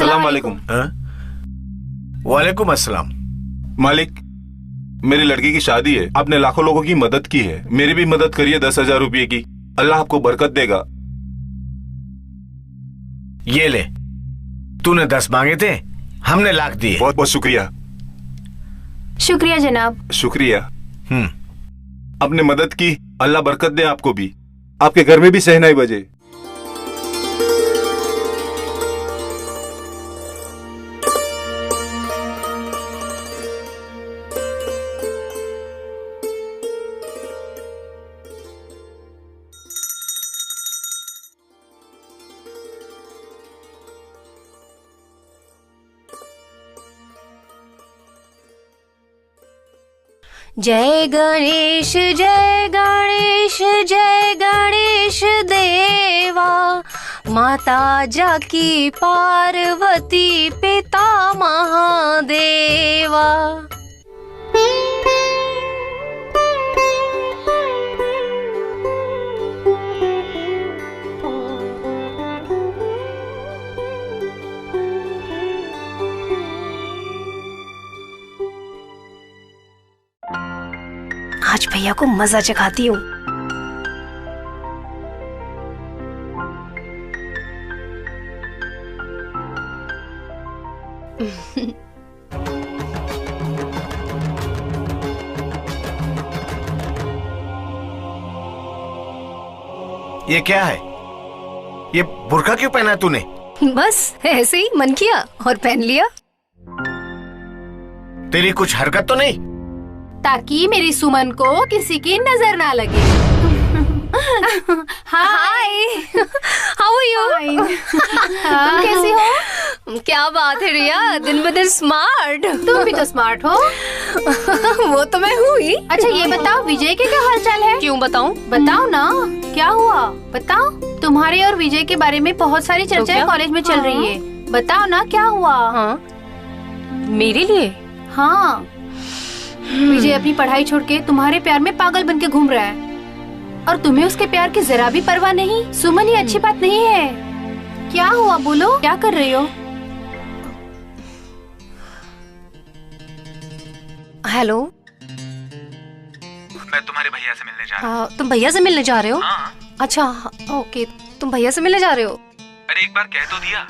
अस्सलाम वालेकुम। वालेकुम अस्सलाम। मालिक, मेरी लड़की की शादी है, आपने लाखों लोगों की मदद की है, मेरी भी मदद करिए 10,000 रुपये की। अल्लाह आपको बरकत देगा। ये ले, तूने 10 मांगे थे, हमने लाख दिए। बहुत बहुत शुक्रिया। शुक्रिया जनाब। शुक्रिया। आपने मदद की, अल्लाह बरकत दे आपको भी, आपके घर में भी सहनाई बजे। जय गणेश जय गणेश जय गणेश देवा, माता जाकी पार्वती पिता महादेवा। आज भैया को मजा चखाती हूँ। ये क्या है? ये बुर्का क्यों पहना है तूने? बस ऐसे ही मन किया और पहन लिया। तेरी कुछ हरकत तो नहीं? ताकि मेरी सुमन को किसी की नजर ना लगे। हाय, हाउ आर यू? तुम कैसी हो? क्या बात है रिया, दिन ब दिन स्मार्ट। तुम भी तो स्मार्ट हो। वो तो मैं हूँ ही। अच्छा ये बताओ, विजय के क्या हालचाल है? क्यों बताऊँ? बताओ ना, क्या हुआ बताओ। तुम्हारे और विजय के बारे में बहुत सारी चर्चाएं कॉलेज में चल रही है। बताओ ना क्या हुआ। हाँ, मेरे लिए? हाँ, विजय अपनी पढ़ाई छोड़ के तुम्हारे प्यार में पागल बन के घूम रहा है और तुम्हें उसके प्यार की जरा भी परवाह नहीं। सुमन, ये अच्छी बात नहीं है। क्या हुआ बोलो, क्या कर रही हो? हेलो, मैं तुम्हारे भैया से मिलने जा रहा हूँ। तुम भैया से मिलने जा रहे हो? हाँ। अच्छा ओके, तुम भैया से मिलने जा रहे हो? अरे एक बार कह तो दिया।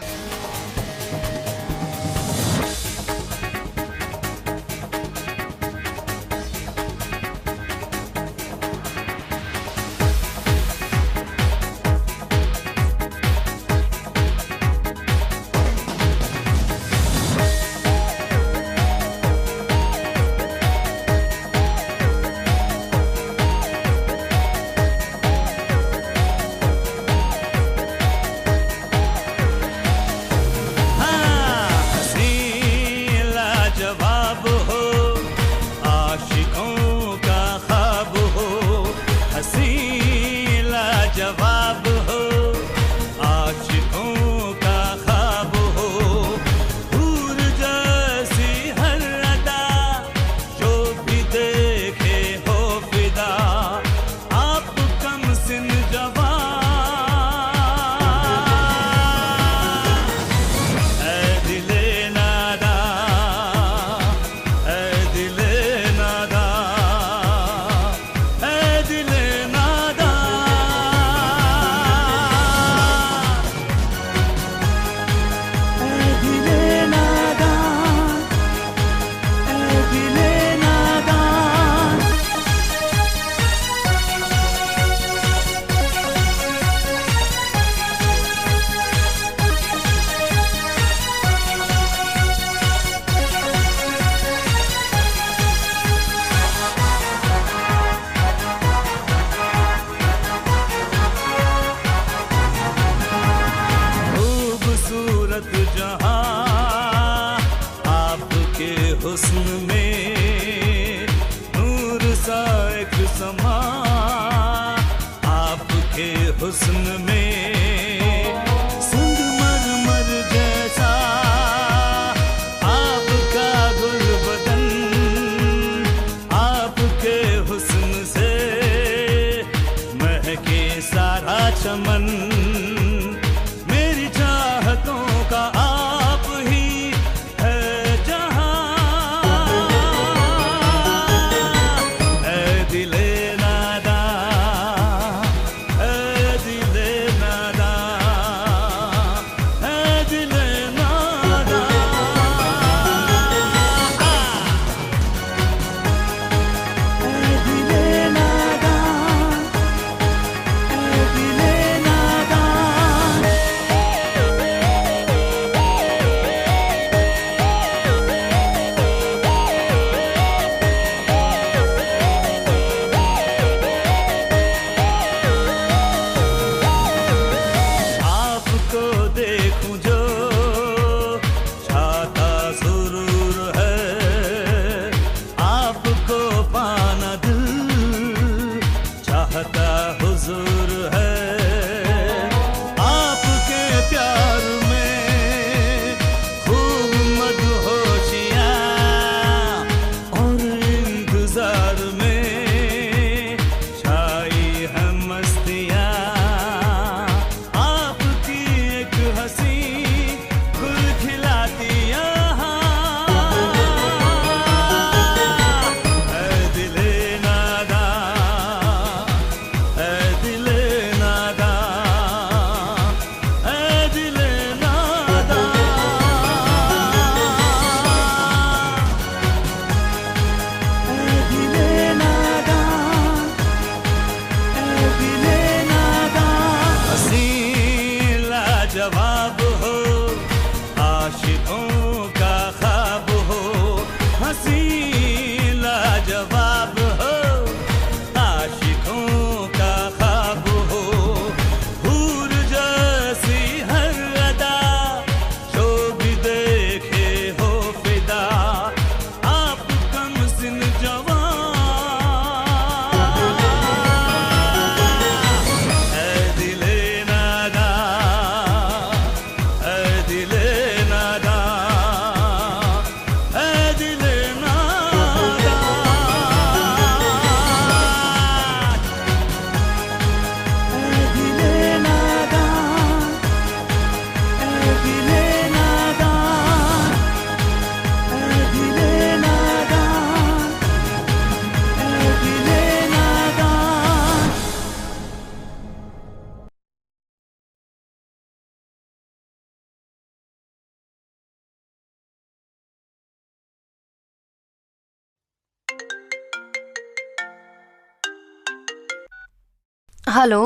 हेलो।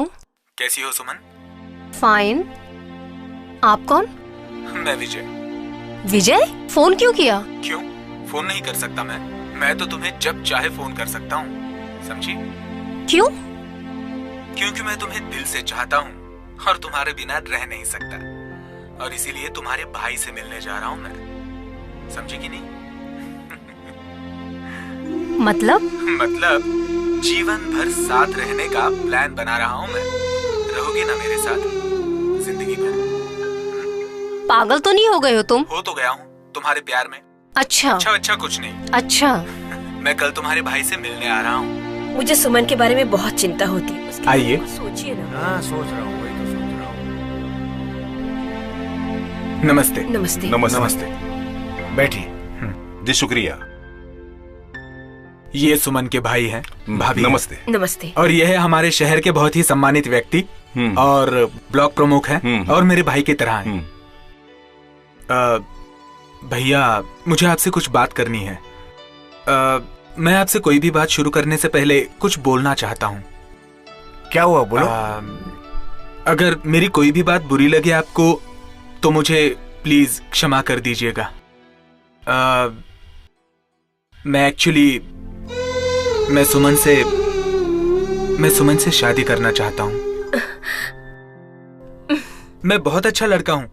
कैसी हो सुमन? फाइन। आप कौन? मैं विजय। विजय? फोन क्यों किया? क्यों? फोन नहीं कर सकता मैं तो तुम्हें जब चाहे फोन कर सकता हूँ, समझी? क्यों? क्योंकि मैं तुम्हें दिल से चाहता हूँ और तुम्हारे बिना रह नहीं सकता, और इसीलिए तुम्हारे भाई से मिलने जा रहा हूँ मैं, समझी कि नहीं? मतलब जीवन भर साथ रहने का प्लान बना रहा हूँ मैं। रहोगी ना मेरे साथ जिंदगी भर? पागल तो नहीं हो गए हो तुम? हो तो गया हूँ तुम्हारे प्यार में। अच्छा कुछ नहीं। अच्छा, मैं कल तुम्हारे भाई से मिलने आ रहा हूँ। मुझे सुमन के बारे में बहुत चिंता होती है। उसके आइए। बारे में सोचिए ना। हाँ, सोच रहा हूँ, वही तो सोच रहा हूँ। नमस्ते। नमस्ते। नमस्ते। बैठिए। जी शुक्रिया। ये सुमन के भाई हैं, भाभी। नमस्ते। नमस्ते। और ये है हमारे शहर के बहुत ही सम्मानित व्यक्ति और ब्लॉक प्रमुख हैं और मेरे भाई की तरह हैं। भैया, मुझे आपसे कुछ बात करनी है। मैं आपसे कोई भी बात शुरू करने से पहले कुछ बोलना चाहता हूँ। क्या हुआ, बोलो। अगर मेरी कोई भी बात बुरी लगे आपको तो मुझे प्लीज क्षमा कर दीजिएगा। मैं सुमन से शादी करना चाहता हूँ। मैं बहुत अच्छा लड़का हूँ,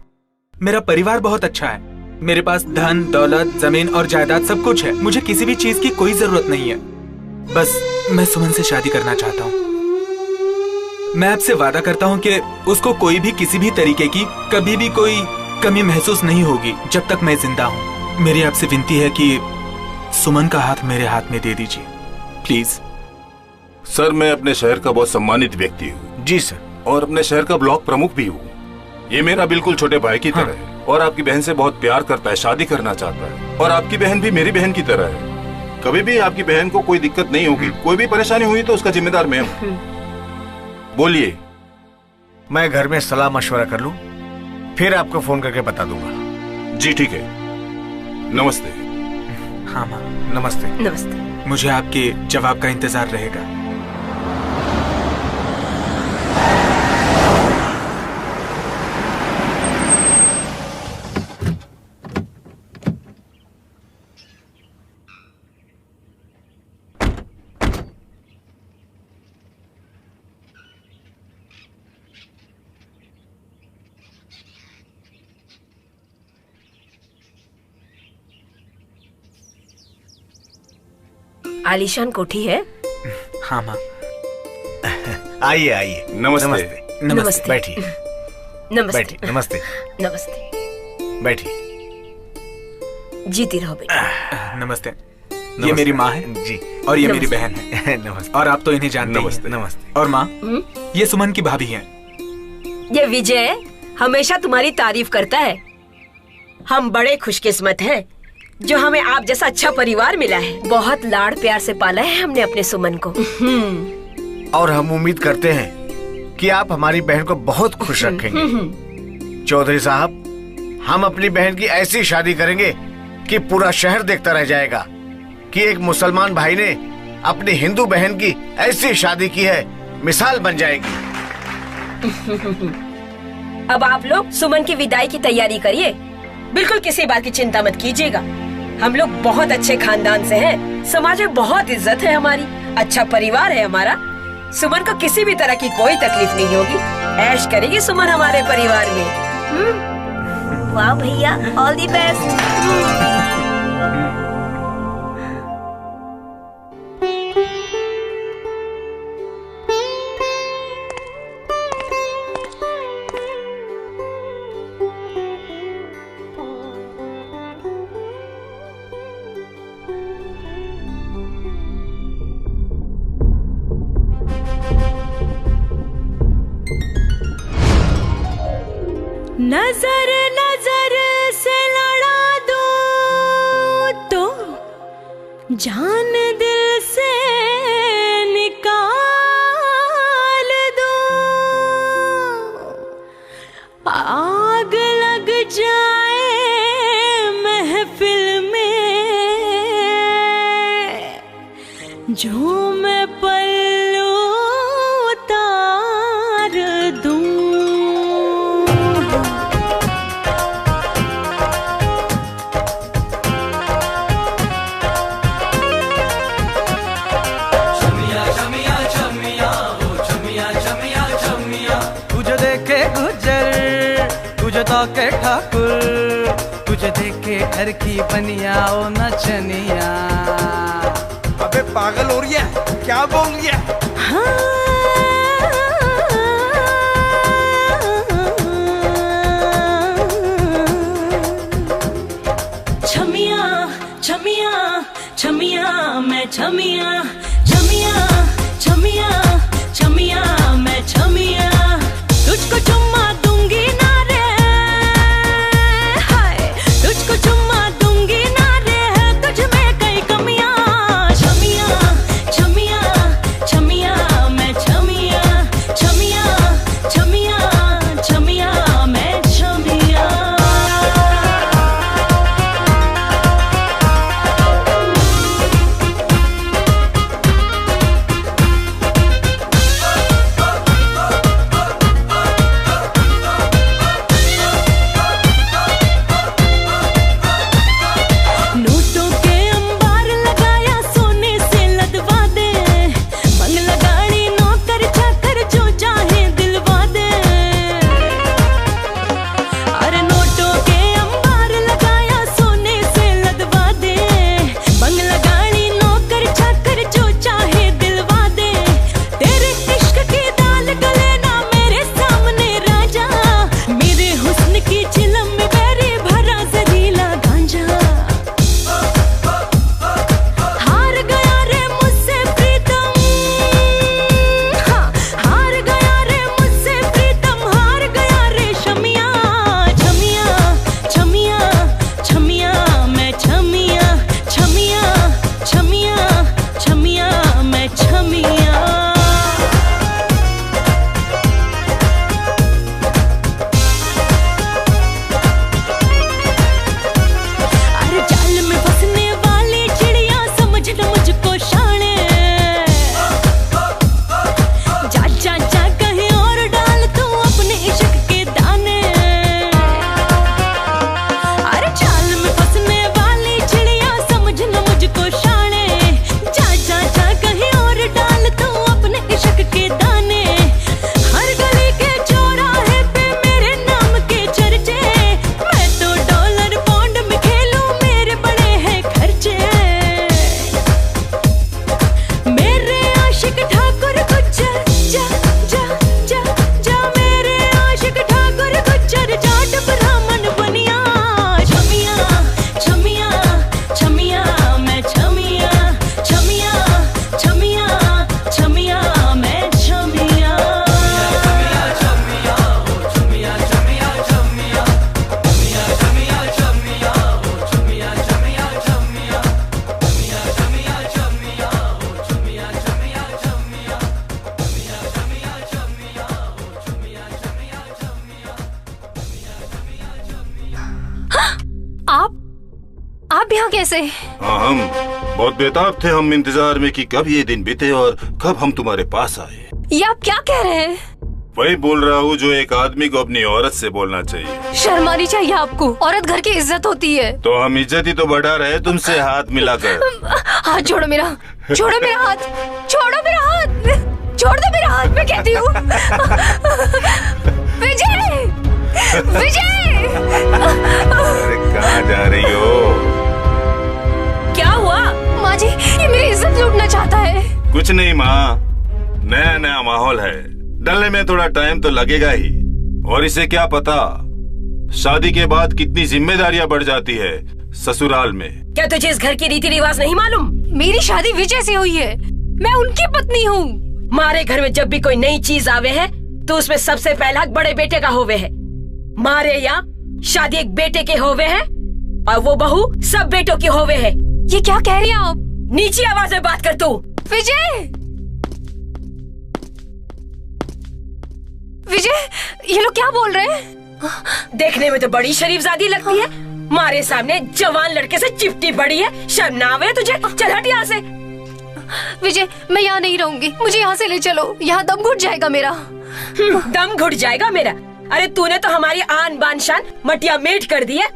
मेरा परिवार बहुत अच्छा है, मेरे पास धन दौलत जमीन और जायदाद सब कुछ है, मुझे किसी भी चीज की कोई जरूरत नहीं है। बस मैं सुमन से शादी करना चाहता हूँ। मैं आपसे वादा करता हूँ कि उसको कोई भी किसी भी तरीके की कभी भी कोई कमी महसूस नहीं होगी जब तक मैं जिंदा हूँ। मेरी आपसे विनती है कि सुमन का हाथ मेरे हाथ में दे दीजिए, प्लीज। सर, मैं अपने शहर का बहुत सम्मानित व्यक्ति हूँ। जी सर। और अपने शहर का ब्लॉक प्रमुख भी हूँ। ये मेरा बिल्कुल छोटे भाई की तरह है और आपकी बहन से बहुत प्यार करता है, शादी करना चाहता है। और आपकी बहन भी मेरी बहन की तरह है। कभी भी आपकी बहन को कोई दिक्कत नहीं होगी, कोई भी परेशानी हुई तो उसका जिम्मेदार मैं हूँ। बोलिए। मैं घर में सलाह मशवरा कर लूं, फिर आपको फोन करके बता दूंगा। जी ठीक है। नमस्ते। हाँ माँ। नमस्ते। नमस्ते। मुझे आपके जवाब का इंतजार रहेगा। आलीशान कोठी है। हाँ माँ। आइए आइए। नमस्ते। नमस्ते। बैठिए। नमस्ते। बैठिए। नमस्ते। नमस्ते। बैठिए। जीती रहो बेटा। नमस्ते। ये मेरी माँ है जी, और ये मेरी नमस्ते। बहन है। नमस्ते। और आप तो इन्हें जानते ही नमस्ते। हैं। नमस्ते। और माँ, ये सुमन की भाभी हैं। ये विजय हमेशा तुम्हारी तारीफ करता है। हम बड़े खुशकिस्मत हैं जो हमें आप जैसा अच्छा परिवार मिला है। बहुत लाड़ प्यार से पाला है हमने अपने सुमन को। और हम उम्मीद करते हैं कि आप हमारी बहन को बहुत खुश रखेंगे। चौधरी साहब, हम अपनी बहन की ऐसी शादी करेंगे कि पूरा शहर देखता रह जाएगा कि एक मुसलमान भाई ने अपनी हिंदू बहन की ऐसी शादी की है, मिसाल बन जाएगी। अब आप लोग सुमन की विदाई की तैयारी करिए। बिल्कुल किसी बात की चिंता मत कीजिएगा। हम लोग बहुत अच्छे खानदान से हैं, समाज में बहुत इज्जत है हमारी, अच्छा परिवार है हमारा। सुमन को किसी भी तरह की कोई तकलीफ नहीं होगी। ऐश करेगी सुमन हमारे परिवार में। वाह भैया, ऑल दी बेस्ट। नजर नजर से लड़ा दो तो जान दिल से निकाल दो। आग लग जाए महफिल में जो मैं पल्लू उतार के ठाकुर, तुझे देखे घर की बनिया ओ नचनिया। अबे पागल हो रही है, क्या बोल रही है? छमिया छमिया छमिया मैं छमिया, छमिया छमिया छमिया मैं छमिया, तुझको चुम्मा दूंगी ना रे, हाय तुझको चुम्मा दूंगी ना रे, तुझ में कई कमियां। छमिया छमिया छमिया मैं छमिया, छमिया छमिया छमिया मैं छमिया। नोटों के अंबार लगाया सोने से लदवा दे, बंगला गाड़ी नौकर चाकर जो चाहे दिलवा दे। अरे नोटों के अंबार लगाया सोने से लदवा दे, बंगला गाड़ी नौकर चाकर जो चाहे दिलवा दे। तेरे इश्क की दाल गले ना मेरे सामने राजा, मेरे हुस्न की चिलम में बेरी भरा जहरीला गांजा। हार गया रे मुझसे प्रीतम, हाँ हार गया रे मुझसे प्रीतम, हार गया रे शमिया। छमिया छमिया छमिया मैं छमिया, छमिया छमिया छमिया मैं छमिया। अरे जाल में फंसने वाली चिड़िया समझ न मुझको शाने, जा जा जा कहीं और डाल तू अपने इश्क के दाने। अरे जाल में फंसने वाली चिड़िया समझ न मुझको शाने, जा जा जा कहीं और डाल तू अपने इश्क के दाने। हर गली के चौराहे पे मेरे नाम के चर्चे, मैं तो डॉलर बॉन्ड में खेलूं मेरे बड़े हैं खर्चे। मेरे आशिक ठाकुर गुज्जर जा जा जा जा, मेरे आशिक ठाकुर गुज्जर जाट ब्राह्मण बनिया। छमिया छमिया छमिया मैं छमिया, छमिया छमिया छमिया मैं छमिया। आप यहाँ कैसे? हाँ, हम बहुत बेताब थे। हम इंतजार में कि कब ये दिन बीते और कब हम तुम्हारे पास आए। ये आप क्या कह रहे हैं? वही बोल रहा हूँ जो एक आदमी को अपनी औरत से बोलना चाहिए। शर्म आनी चाहिए आपको, औरत घर की इज्जत होती है। तो हम इज्जत ही तो बढ़ा रहे तुमसे हाथ मिलाकर। हाथ छोड़ो मेरा, छोड़ो मेरा हाथ, छोड़ो मेरा हाथ, छोड़ दो मेरा हाथ, मैं कहती हूँ। विजय, विजय, अरे कहाँ जा रही हो? क्या हुआ? माँ जी, ये मेरी इज्जत लूटना चाहता है। कुछ नहीं माँ, नया नया माहौल है, डलने में थोड़ा टाइम तो लगेगा ही। और इसे क्या पता शादी के बाद कितनी जिम्मेदारियां बढ़ जाती है ससुराल में। क्या तुझे इस घर की रीति रिवाज नहीं मालूम? मेरी शादी विजय से हुई है, मैं उनकी पत्नी हूँ। मारे घर में जब भी कोई नई चीज आवे है तो उसमें सबसे पहला हक बड़े बेटे का होवे है। मारे यहाँ शादी एक बेटे के होवे है और वो बहू सब बेटों की होवे है। ये क्या कह रही हैं आप? नीची आवाज में बात कर तू। विजय, विजय, ये लोग क्या बोल रहे हैं? देखने में तो बड़ी शरीफजादी लगती है, मारे सामने जवान लड़के से चिपटी बड़ी है। शर्म ना आवे तुझे? चल हट यहाँ से। विजय, मैं यहाँ नहीं रहूंगी, मुझे यहाँ से ले चलो, यहाँ दम घुट जाएगा मेरा। दम घुट जाएगा मेरा? अरे तूने तो हमारी आन बान शान मटिया मेट कर दी है।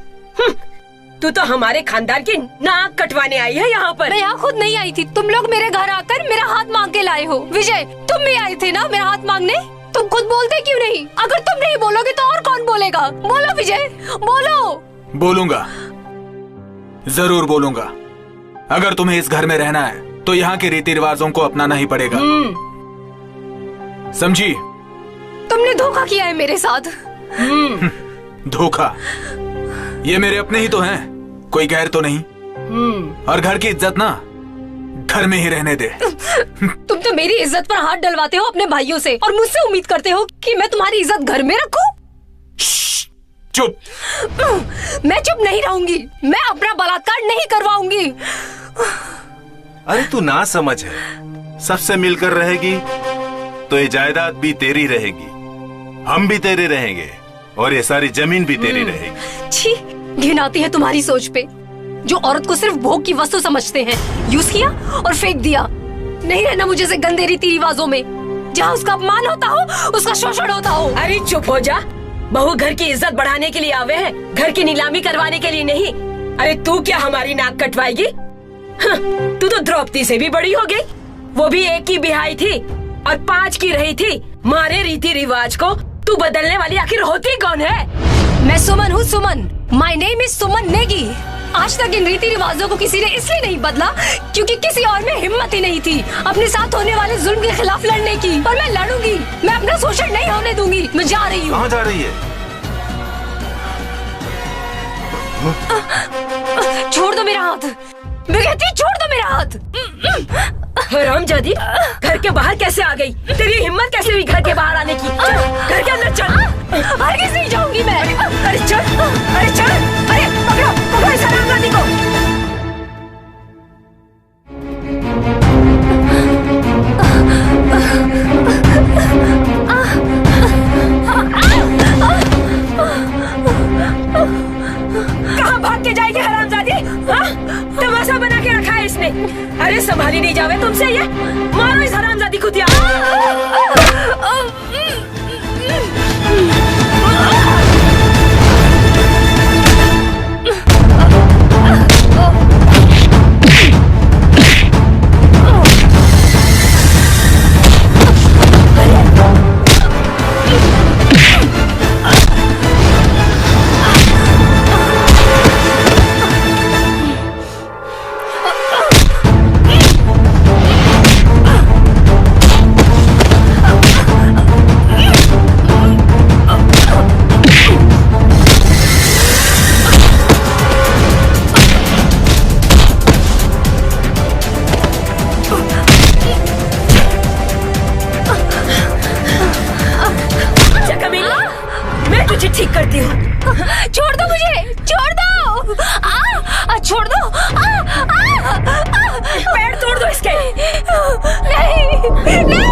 तू तो हमारे खानदान की नाक कटवाने आई है यहाँ पर। मैं यहाँ खुद नहीं आई थी, तुम लोग मेरे घर आकर मेरा हाथ मांग के लाए हो। विजय, तुम भी आए थे ना मेरा हाथ मांगने? तुम खुद बोलते क्यों नहीं? अगर तुम नहीं बोलोगे तो और कौन बोलेगा? बोलो विजय, बोलो। बोलूंगा, जरूर बोलूंगा। अगर तुम्हें इस घर में रहना है तो यहाँ के रीति रिवाजों को अपनाना ही पड़ेगा, समझी? तुमने धोखा किया है मेरे साथ। धोखा? ये मेरे अपने ही तो हैं, कोई गैर तो नहीं। और घर की इज्जत ना घर में ही रहने दे। तुम तो मेरी इज्जत पर हाथ डलवाते हो अपने भाइयों से और मुझसे उम्मीद करते हो कि मैं तुम्हारी इज्जत घर में रखूं? चुप। मैं चुप नहीं रहूंगी, मैं अपना बलात्कार नहीं करवाऊंगी। अरे तू ना समझ है, सबसे मिलकर रहेगी तो ये जायदाद भी तेरी रहेगी, हम भी तेरे रहेंगे और ये सारी जमीन भी तेरी रहेगी। छी, घिन आती है तुम्हारी सोच पे, जो औरत को सिर्फ भोग की वस्तु समझते हैं। यूज किया और फेंक दिया। नहीं रहना मुझे से गंदे रीति रिवाजों में, जहाँ उसका अपमान होता हो, उसका शोषण होता हो। अरे चुप हो जा, बहू घर की इज्जत बढ़ाने के लिए आवे हैं, घर की नीलामी करवाने के लिए नहीं। अरे तू क्या हमारी नाक कटवाएगी? तू तो द्रौपदी से भी बड़ी हो गई, वो भी एक की बिहाई थी और 5 की रही थी। मारे रीति रिवाज को तू बदलने वाली आखिर होती कौन है? मैं सुमन हूँ, सुमन। माय नेम इज सुमन नेगी। आज तक इन रीति रिवाजों को किसी ने इसलिए नहीं बदला क्योंकि किसी और में हिम्मत ही नहीं थी अपने साथ होने वाले जुल्म के खिलाफ लड़ने की। और मैं लड़ूंगी, मैं अपना शोषण नहीं होने दूंगी। मैं जा रही हूँ। कहाँ जा रही है? छोड़ दो मेरा हाथ, मैं कहती हूँ छोड़ दो मेरा हाथ। हरामजादी, घर के बाहर कैसे आ गई? तेरी हिम्मत कैसे हुई घर के बाहर आने की? घर के अंदर चल। हरगिज़ नहीं जाऊंगी मैं। अरे चल, अरे चल, अरे पकड़ो, पकड़ो इस हरामजादी को। कहाँ भाग के जाएगी हरामजादी? तमाशा बना के रखा है इसने। अरे संभाली नहीं जावे तुमसे ये? मारो इस हरामजादी को दिया। ठीक करती हूँ। छोड़ दो मुझे, छोड़ दो। छोड़ दो। पैर तोड़ दो इसके। नहीं, नहीं।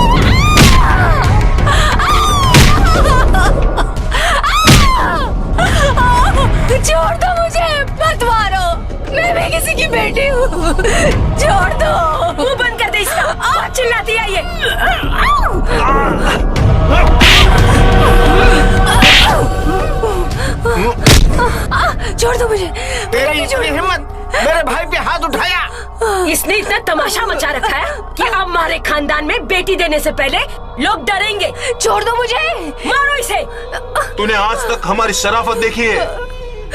छोड़ दो मुझे, मत मारो, मैं भी किसी की बेटी हूँ। छोड़ दो। मुंह बंद कर दे इसका, बहुत चिल्लाती है ये। छोड़ दो मुझे। तेरी हिम्मत, मेरे भाई पे हाथ उठाया। इसने इतना तमाशा मचा रखा है कि अब हमारे खानदान में बेटी देने से पहले लोग डरेंगे। छोड़ दो मुझे। मारो इसे। तूने आज तक हमारी शराफत देखी है,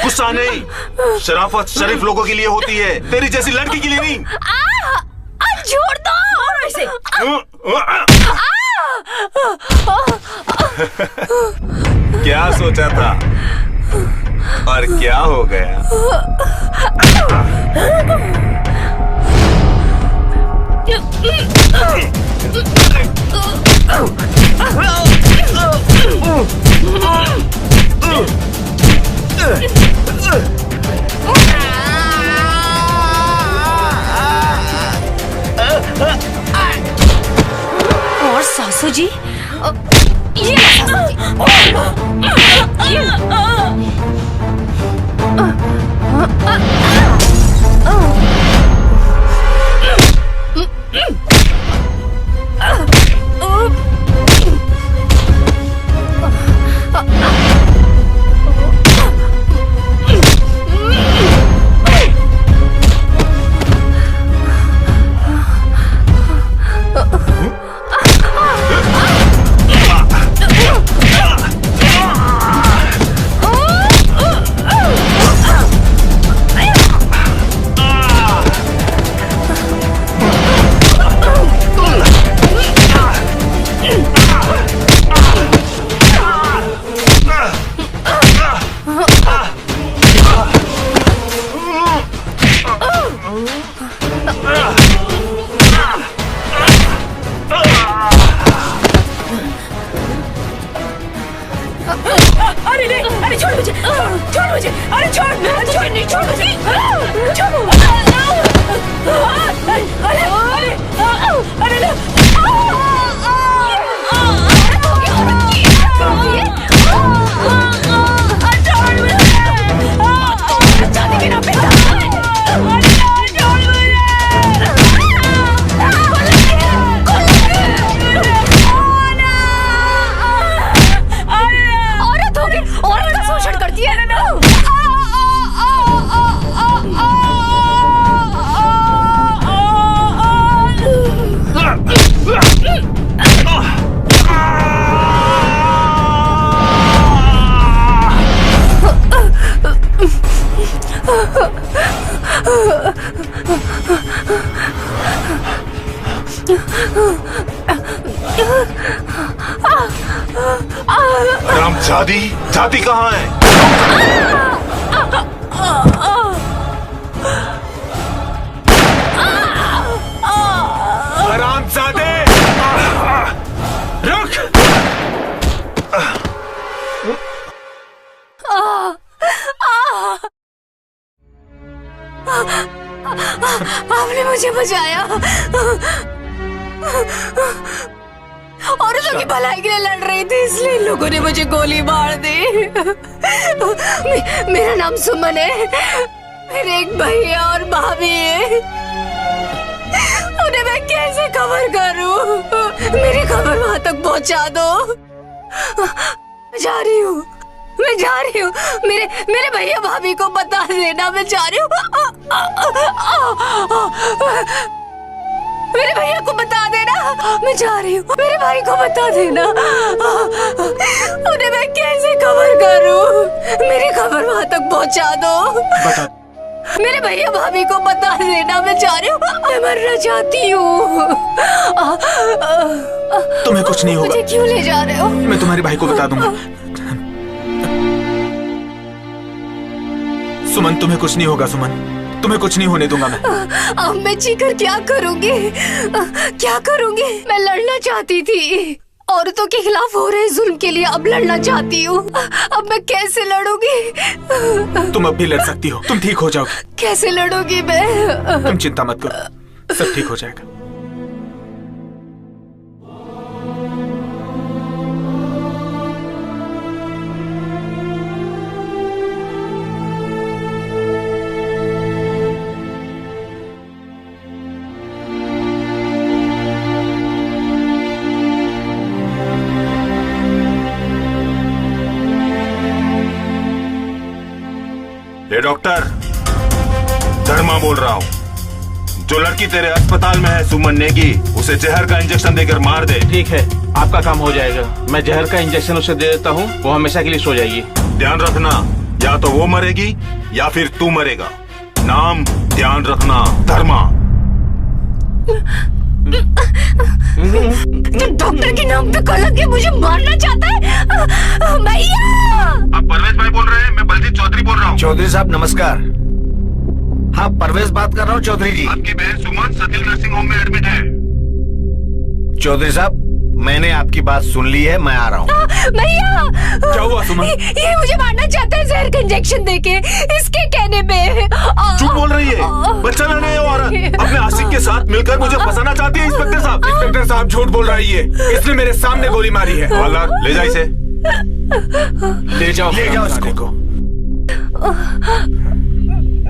गुस्सा नहीं। शराफत शरीफ लोगों के लिए होती है, तेरी जैसी लड़की के लिए नहीं। छोड़ दो। मारो इसे। क्या सोचा था और क्या हो गया? और सासू जी, ये छोड़ मुझे, अरे छोड़, छोड़ नहीं, छोड़ मुझे, छोड़, अरे औरत होगी, औरत का शोषण करती है ना। राम जादी, जादी कहाँ है? हरामजादे, रुक। आपने मुझे बचाया। औरतों की भलाई के लिए लड़ रही थी, इसलिए लोगों ने मुझे गोली मार दी। मेरा नाम सुमन है, मेरे एक भैया और भाभी है। उन्हें मैं कैसे खबर करूं? मेरी खबर वहां तक पहुंचा दो। जा रही हूँ, मैं जा रही हूँ। मेरे भैया भाभी को बता देना, मैं जा रही हूँ। मेरे भैया को बता देना, मैं जा रही हूँ। मेरे भाई को बता देना। उन्हें मैं कैसे खबर करूं? मेरी खबर वहां तक पहुंचा दो। बता। मेरे भैया भाभी को बता देना, मैं जा रही हूँ। मैं मरना चाहती हूँ। तुम्हें कुछ नहीं होगा। मुझे क्यों ले जा रहे हो? मैं तुम्हारे भाई को बता दूंगा। सुमन, तुम्हें कुछ नहीं होगा। सुमन, तुम्हें कुछ नहीं होने दूंगा मैं। अब मैं जीकर क्या करूंगी? क्या करूंगी? मैं लड़ना चाहती थी, औरतों के खिलाफ हो रहे जुल्म के लिए अब लड़ना चाहती हूँ। अब मैं कैसे लड़ूंगी? तुम अब भी लड़ सकती हो, तुम ठीक हो जाओगी। कैसे लड़ूंगी मैं? तुम चिंता मत करो, सब ठीक हो जाएगा। ये डॉक्टर धर्मा बोल रहा हूँ। जो लड़की तेरे अस्पताल में है सुमन नेगी, उसे जहर का इंजेक्शन देकर मार दे। ठीक है, आपका काम हो जाएगा। मैं जहर का इंजेक्शन उसे दे देता हूँ, वो हमेशा के लिए सो जाएगी। ध्यान रखना, या तो वो मरेगी या फिर तू मरेगा। नाम ध्यान रखना, धर्मा। डॉक्टर के नाम पे कलंक है, मुझे मारना चाहता है। भैया, आप परवेज भाई बोल रहे हैं? मैं बलजीत चौधरी बोल रहा हूँ। चौधरी साहब नमस्कार। हाँ, परवेज बात कर रहा हूँ चौधरी जी। आपकी बहन सुमन सतिल नर्सिंग होम में एडमिट है। चौधरी साहब, मैंने आपकी बात सुन ली है, मैं आ रहा हूँ। भैया, क्या हुआ सुमन? ये मुझे मारना चाहता है जहर का इंजेक्शन देके, इसके कहने पे। झूठ बोल रही है, बच्चा लेने है वो औरत। अपने आशिक के साथ मिलकर मुझे फंसाना चाहती है। इंस्पेक्टर साहब, इंस्पेक्टर साहब झूठ बोल रही है, इसने मेरे सामने गोली मारी है। हवलदार, ले जा इसे। ले जाओ इसको। को।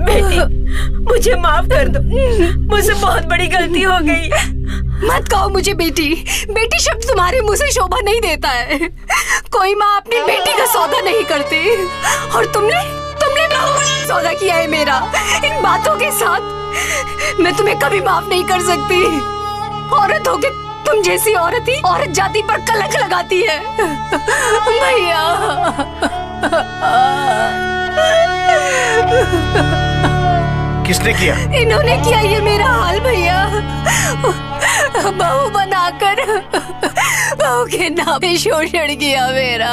बेटी, मुझे माफ कर दो, मुझसे बहुत बड़ी गलती हो गई। मत कहो मुझे बेटी। बेटी शब्द तुम्हारे मुंह से शोभा नहीं देता है। कोई माँ अपनी बेटी का सौदा नहीं करती, और तुमने सौदा किया है मेरा। इन बातों के साथ मैं तुम्हें कभी माफ नहीं कर सकती। औरत होके तुम जैसी औरत ही औरत जाति पर कलंक लगाती है। भैया, किसने किया? इन्होंने किया ये मेरा हाल भैया। बहू बनाकर बहू के नाम पे शोषण किया मेरा।